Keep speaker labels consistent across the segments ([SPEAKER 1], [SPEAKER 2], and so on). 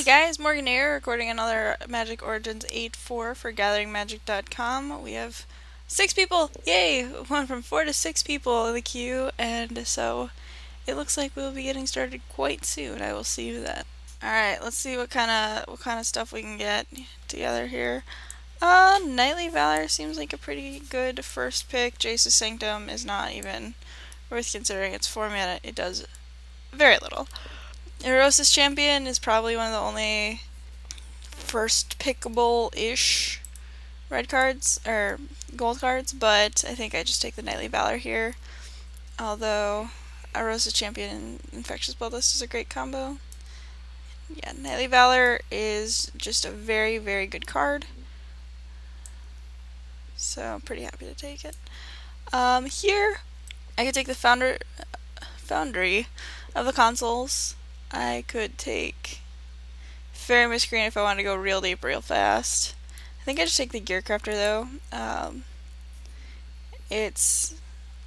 [SPEAKER 1] guys, Morgan here, recording another Magic Origins 8.4 for GatheringMagic.com. We have 6 people! Yay! Went from 4 to 6 people in the queue, and so it looks like we'll be getting started quite soon. I will see you then. Alright, let's see what kind of stuff we can get together here. Knightly Valor seems like a pretty good first pick. Jace's Sanctum is not even worth considering. Its 4 mana, it does very little. Erosis Champion is probably one of the only first pickable-ish red cards, or gold cards, but I think I just take the Knightly Valor here. Although, Erosis Champion and Infectious Bloodlust is a great combo. Yeah, Knightly Valor is just a very, very good card. So, I'm pretty happy to take it. Here, I could take the Foundry of the Consoles. I could take Fairy Miscreant if I want to go real deep real fast. I think I just take the Gearcrafter though. It's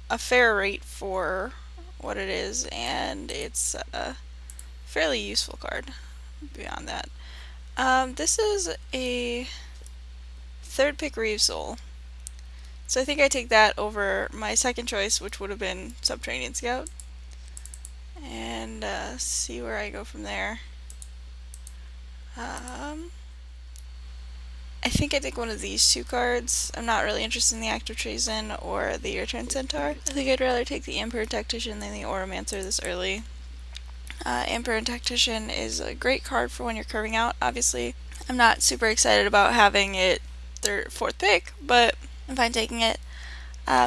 [SPEAKER 1] a fair rate for what it is, and it's a fairly useful card beyond that. This is a third pick Reave Soul. So I think I take that over my second choice, which would have been Subterranean Scout. And see where I go from there. I think I take one of these two cards. I'm not really interested in the Act of Treason or the Returned Centaur. I think I'd rather take the Ampyrn Tactician than the Auramancer this early. Ampyrn Tactician is a great card for when you're curving out, obviously. I'm not super excited about having it fourth pick, but I'm fine taking it.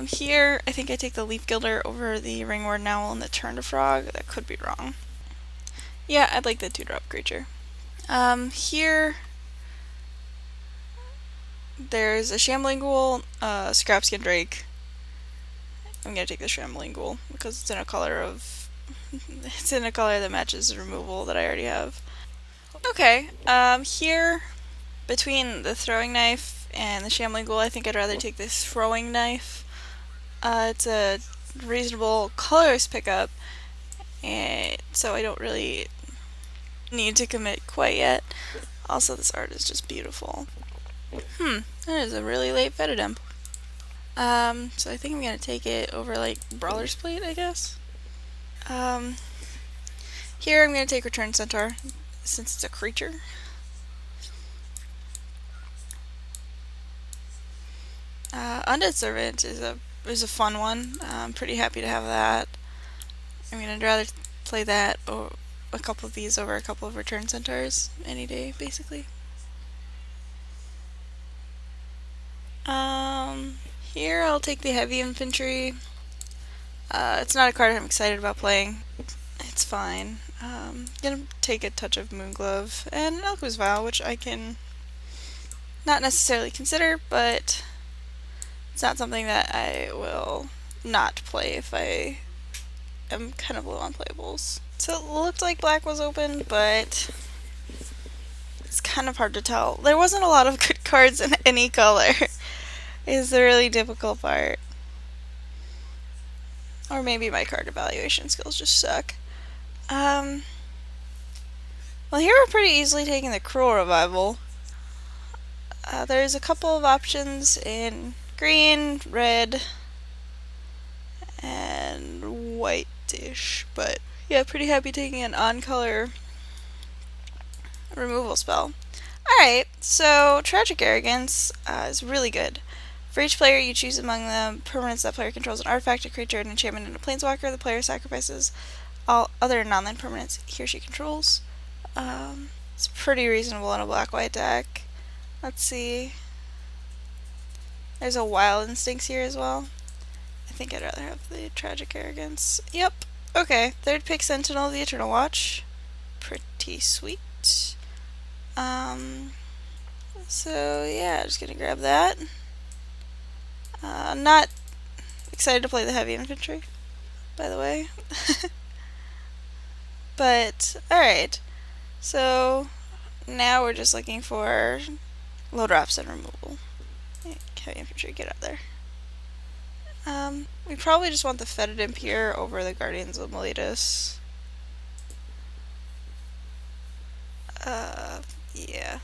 [SPEAKER 1] Here, I think I take the Leaf Gilder over the Ringward Owl and the Turn to Frog. That could be wrong. Yeah, I'd like the 2-drop creature. Here, there's a Shambling Ghoul, Scrapskin Drake. I'm gonna take the Shambling Ghoul because it's in a color that matches the removal that I already have. Okay, here, between the Throwing Knife and the Shambling Ghoul, I think I'd rather take this Throwing Knife. It's a reasonable colorless pickup, and so I don't really need to commit quite yet. Also, this art is just beautiful. That is a really late Fetid Imp. So I think I'm gonna take it over like Brawler's Plate, I guess. Here I'm gonna take Returned Centaur, since it's a creature. Undead Servant is a fun one. I'm pretty happy to have that. I'm gonna rather play that or a couple of these over a couple of Returned Centaurs any day, basically. Here I'll take the Heavy Infantry. It's not a card I'm excited about playing. It's fine. Gonna take a touch of Moonglove and an Alchemist Vial, which I can not necessarily consider, but it's not something that I will not play if I am kind of low on playables. So it looked like black was open, but it's kind of hard to tell. There wasn't a lot of good cards in any color. Is the really difficult part. Or maybe my card evaluation skills just suck. Well, here we're pretty easily taking the Cruel Revival. There's a couple of options in green, red, and whitish, but yeah, pretty happy taking an on-color removal spell. Alright, so Tragic Arrogance is really good. For each player you choose among the permanents that player controls an artifact, a creature, an enchantment, and a planeswalker, the player sacrifices all other non-land permanents he or she controls. It's pretty reasonable in a black-white deck. Let's see. There's a Wild Instincts here as well. I think I'd rather have the Tragic Arrogance. Yep. Okay. Third pick Sentinel, the Eternal Watch. Pretty sweet. So yeah, just gonna grab that. Not excited to play the Heavy Infantry, by the way. But, alright. So, now we're just looking for low drops and removal. Heavy Infantry, get out there. We probably just want the Fetid Imp here over the Guardians of Miletus. Yeah.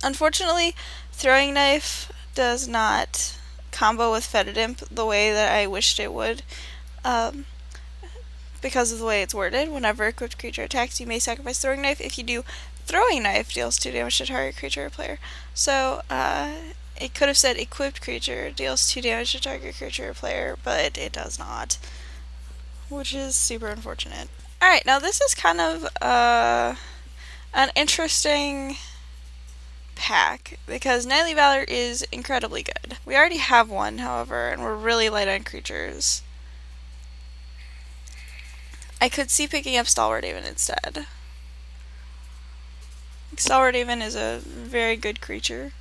[SPEAKER 1] Unfortunately, Throwing Knife does not combo with Fetid Imp the way that I wished it would. Um, because of the way it's worded, whenever a equipped creature attacks, you may sacrifice Throwing Knife. If you do, Throwing Knife deals 2 damage to target creature or player. So, it could have said equipped creature deals 2 damage to target creature or player, but it does not, which is super unfortunate. Alright, now this is kind of an interesting pack because Knightly Valor is incredibly good. We already have one, however, and we're really light on creatures. I could see picking up Stalwart Haven instead. Stalwart Haven is a very good creature.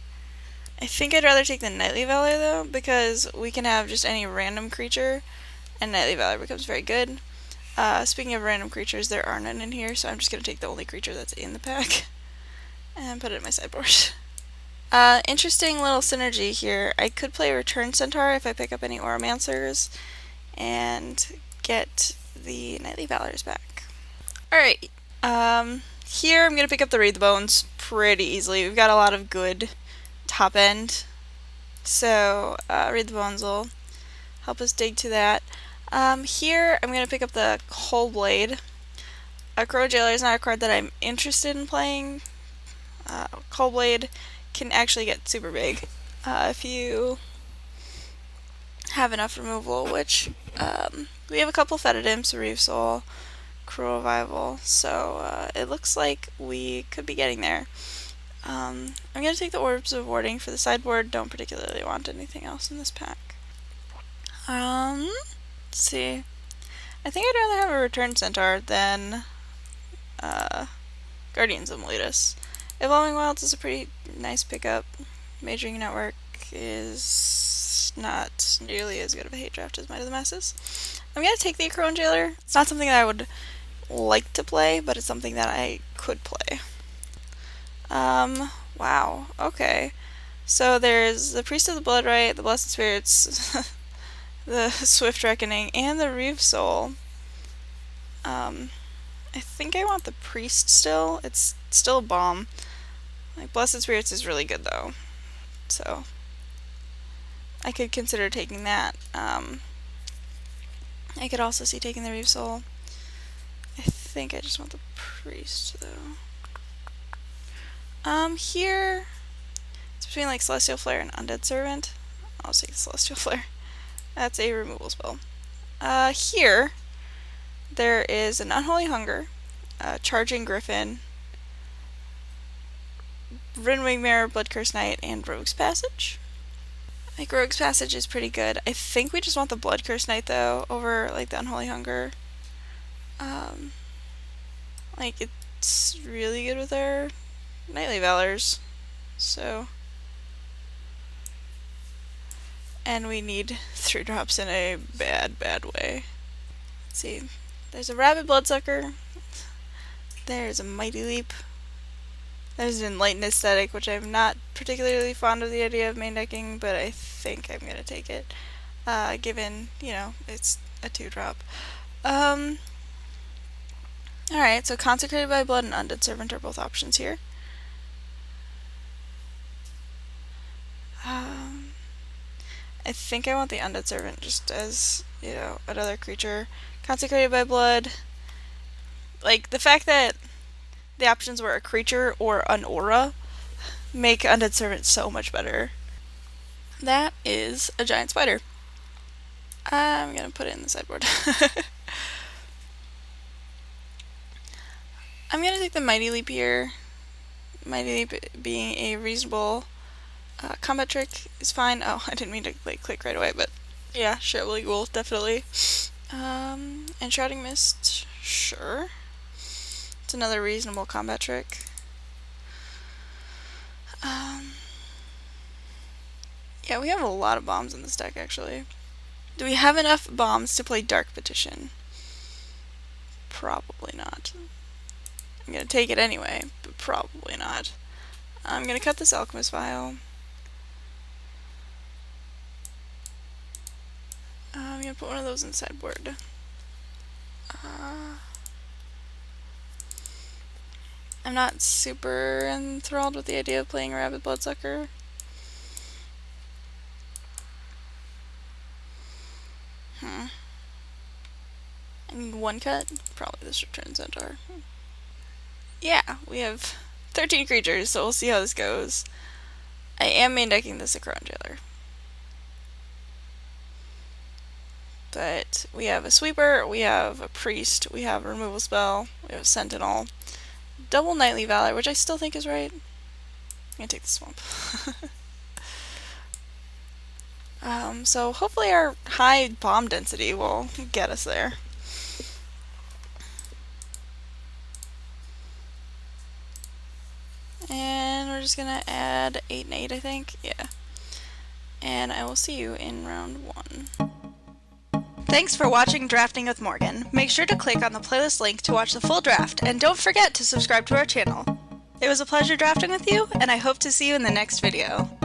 [SPEAKER 1] I think I'd rather take the Knightly Valor though, because we can have just any random creature, and Knightly Valor becomes very good. Speaking of random creatures, there are none in here, so I'm just going to take the only creature that's in the pack and put it in my sideboard. Interesting little synergy here. I could play Returned Centaur if I pick up any Oromancers and get the Knightly Valors back. Alright, here I'm going to pick up the Reave Bones pretty easily. We've got a lot of good top end, so Reave Bones will help us dig to that. Here I'm going to pick up the Cullblade. Akroan Jailer is not a card that I'm interested in playing. Cullblade can actually get super big if you have enough removal, which we have a couple Fetid Imps, Reave Soul, Cruel Revival, so it looks like we could be getting there. I'm going to take the Orbs of Warding for the sideboard. Don't particularly want anything else in this pack. Let's see. I think I'd rather have a Returned Centaur than Guardians of Miletus. Evolving Wilds is a pretty nice pickup. Majoring Network is not nearly as good of a hate draft as Might of the Masses. I'm going to take the Akroan Jailer. It's not something that I would like to play, but it's something that I could play. Wow, okay. So there's the Priest of the Blood Rite, the Blessed Spirits, the Swift Reckoning, and the Reave Soul. I think I want the Priest still. It's still a bomb. Like, Blessed Spirits is really good though, so I could consider taking that. I could also see taking the Reave Soul. I think I just want the Priest though. Here it's between like Celestial Flare and Undead Servant. I'll take the Celestial Flare. That's a removal spell. Here there is an Unholy Hunger, Charging Griffin, Rinwing Mirror, Blood Curse Knight, and Rogue's Passage. Like, Rogue's Passage is pretty good. I think we just want the Blood Curse Knight though over like the Unholy Hunger. Like, it's really good with our Knightly Valors, so. And we need 3 drops in a bad way. Let's see. There's a Rabid Bloodsucker. There's a Mighty Leap. There's an Enlightened Aesthetic, which I'm not particularly fond of the idea of main decking, but I think I'm gonna take it, given, you know, it's a 2-drop. Alright, so Consecrated by Blood and Undead Servant are both options here. I think I want the Undead Servant just as, you know, another creature. Consecrated by Blood. Like, the fact that the options were a creature or an aura make Undead Servant so much better. That is a giant spider. I'm gonna put it in the sideboard. I'm gonna take the Mighty Leap here. Mighty Leap being a reasonable combat trick is fine. Oh, I didn't mean to like click right away, but yeah, Shambling Ghoul, definitely. Enshrouding Mist, sure. It's another reasonable combat trick. Yeah, we have a lot of bombs in this deck, actually. Do we have enough bombs to play Dark Petition? Probably not. I'm gonna take it anyway, but probably not. I'm gonna cut this Alchemist Vial. I'm gonna put one of those in sideboard. I'm not super enthralled with the idea of playing Rabid Bloodsucker. I need one cut? Probably this Returned Centaur. Yeah, we have 13 creatures, so we'll see how this goes. I am main decking this Akroan Jailer. But we have a Sweeper, we have a Priest, we have a removal spell, we have a Sentinel, double Knightly Valor, which I still think is right. I'm gonna take the Swamp. So hopefully our high bomb density will get us there. And we're just gonna add 8 and 8, I think. Yeah. And I will see you in round 1. Thanks for watching Drafting with Morgan. Make sure to click on the playlist link to watch the full draft, and don't forget to subscribe to our channel. It was a pleasure drafting with you, and I hope to see you in the next video.